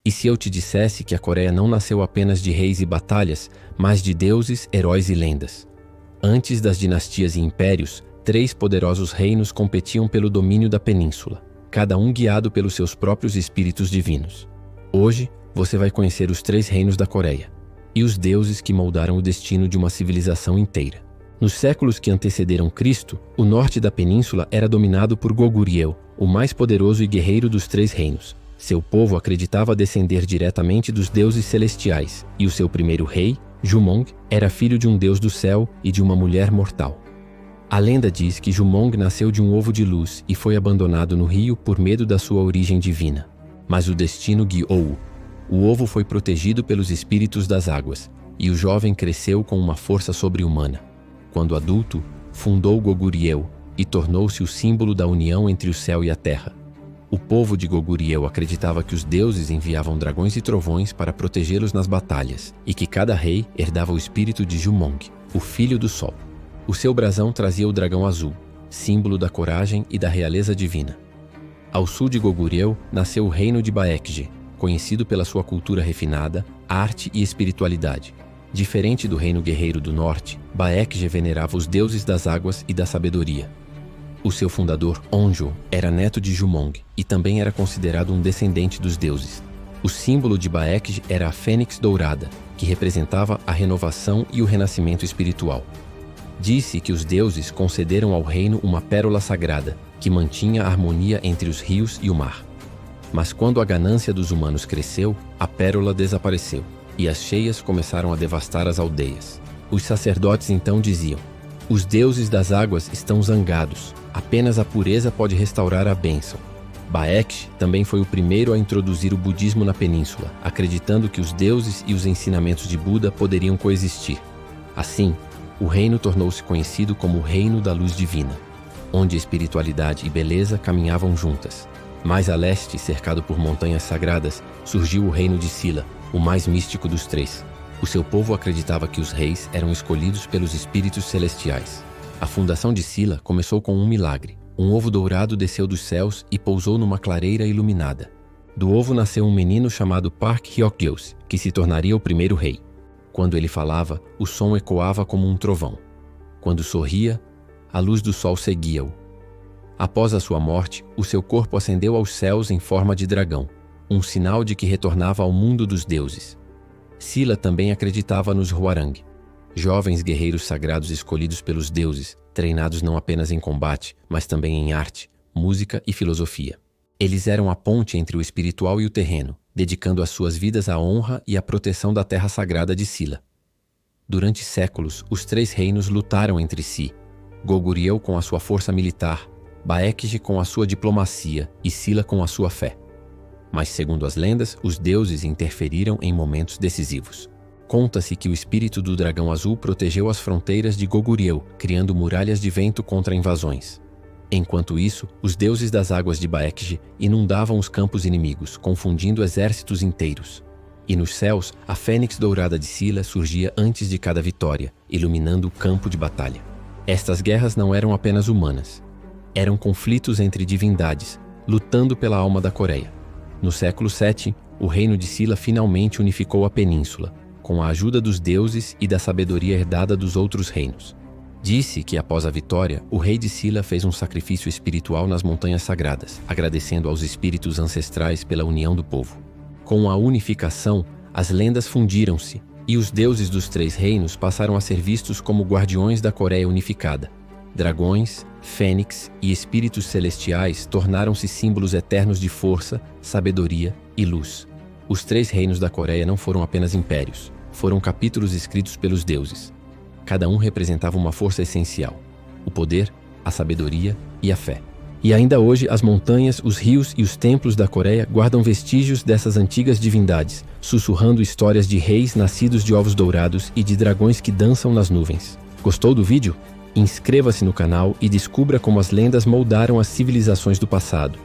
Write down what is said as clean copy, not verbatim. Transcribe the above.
E se eu te dissesse que a Coreia não nasceu apenas de reis e batalhas, mas de deuses, heróis e lendas? Antes das dinastias e impérios, 3 poderosos reinos competiam pelo domínio da península, cada um guiado pelos seus próprios espíritos divinos. Hoje, você vai conhecer os 3 reinos da Coreia e os deuses que moldaram o destino de uma civilização inteira. Nos séculos que antecederam Cristo, o norte da península era dominado por Goguryeo, o mais poderoso e guerreiro dos 3 reinos. Seu povo acreditava descender diretamente dos deuses celestiais, e o seu primeiro rei, Jumong, era filho de um deus do céu e de uma mulher mortal. A lenda diz que Jumong nasceu de um ovo de luz e foi abandonado no rio por medo da sua origem divina. Mas o destino guiou-o. O ovo foi protegido pelos espíritos das águas, e o jovem cresceu com uma força sobre-humana. Quando adulto, fundou Goguryeo e tornou-se o símbolo da união entre o céu e a terra. O povo de Goguryeo acreditava que os deuses enviavam dragões e trovões para protegê-los nas batalhas, e que cada rei herdava o espírito de Jumong, o filho do sol. O seu brasão trazia o dragão azul, símbolo da coragem e da realeza divina. Ao sul de Goguryeo nasceu o reino de Baekje, conhecido pela sua cultura refinada, arte e espiritualidade. Diferente do reino guerreiro do norte, Baekje venerava os deuses das águas e da sabedoria. O seu fundador, Onjo, era neto de Jumong e também era considerado um descendente dos deuses. O símbolo de Baekje era a fênix dourada, que representava a renovação e o renascimento espiritual. Disse que os deuses concederam ao reino uma pérola sagrada, que mantinha a harmonia entre os rios e o mar. Mas quando a ganância dos humanos cresceu, a pérola desapareceu, e as cheias começaram a devastar as aldeias. Os sacerdotes então diziam: os deuses das águas estão zangados, apenas a pureza pode restaurar a bênção. Baekje também foi o primeiro a introduzir o budismo na península, acreditando que os deuses e os ensinamentos de Buda poderiam coexistir. Assim, o reino tornou-se conhecido como o Reino da Luz Divina, onde espiritualidade e beleza caminhavam juntas. Mais a leste, cercado por montanhas sagradas, surgiu o reino de Silla, o mais místico dos 3. O seu povo acreditava que os reis eram escolhidos pelos espíritos celestiais. A fundação de Silla começou com um milagre. Um ovo dourado desceu dos céus e pousou numa clareira iluminada. Do ovo nasceu um menino chamado Park Hyokgeus, que se tornaria o primeiro rei. Quando ele falava, o som ecoava como um trovão. Quando sorria, a luz do sol seguia-o. Após a sua morte, o seu corpo ascendeu aos céus em forma de dragão, um sinal de que retornava ao mundo dos deuses. Silla também acreditava nos Hwarang, jovens guerreiros sagrados escolhidos pelos deuses, treinados não apenas em combate, mas também em arte, música e filosofia. Eles eram a ponte entre o espiritual e o terreno, dedicando as suas vidas à honra e à proteção da terra sagrada de Silla. Durante séculos, os 3 reinos lutaram entre si, Goguryeo com a sua força militar, Baekje com a sua diplomacia e Silla com a sua fé. Mas, segundo as lendas, os deuses interferiram em momentos decisivos. Conta-se que o espírito do dragão azul protegeu as fronteiras de Goguryeo, criando muralhas de vento contra invasões. Enquanto isso, os deuses das águas de Baekje inundavam os campos inimigos, confundindo exércitos inteiros. E nos céus, a fênix dourada de Silla surgia antes de cada vitória, iluminando o campo de batalha. Estas guerras não eram apenas humanas. Eram conflitos entre divindades, lutando pela alma da Coreia. No século VII, o reino de Silla finalmente unificou a península, com a ajuda dos deuses e da sabedoria herdada dos outros reinos. Disse que, após a vitória, o rei de Silla fez um sacrifício espiritual nas montanhas sagradas, agradecendo aos espíritos ancestrais pela união do povo. Com a unificação, as lendas fundiram-se, e os deuses dos 3 reinos passaram a ser vistos como guardiões da Coreia unificada. Dragões, fênix e espíritos celestiais tornaram-se símbolos eternos de força, sabedoria e luz. Os 3 reinos da Coreia não foram apenas impérios, foram capítulos escritos pelos deuses. Cada um representava uma força essencial: o poder, a sabedoria e a fé. E ainda hoje, as montanhas, os rios e os templos da Coreia guardam vestígios dessas antigas divindades, sussurrando histórias de reis nascidos de ovos dourados e de dragões que dançam nas nuvens. Gostou do vídeo? Inscreva-se no canal e descubra como as lendas moldaram as civilizações do passado.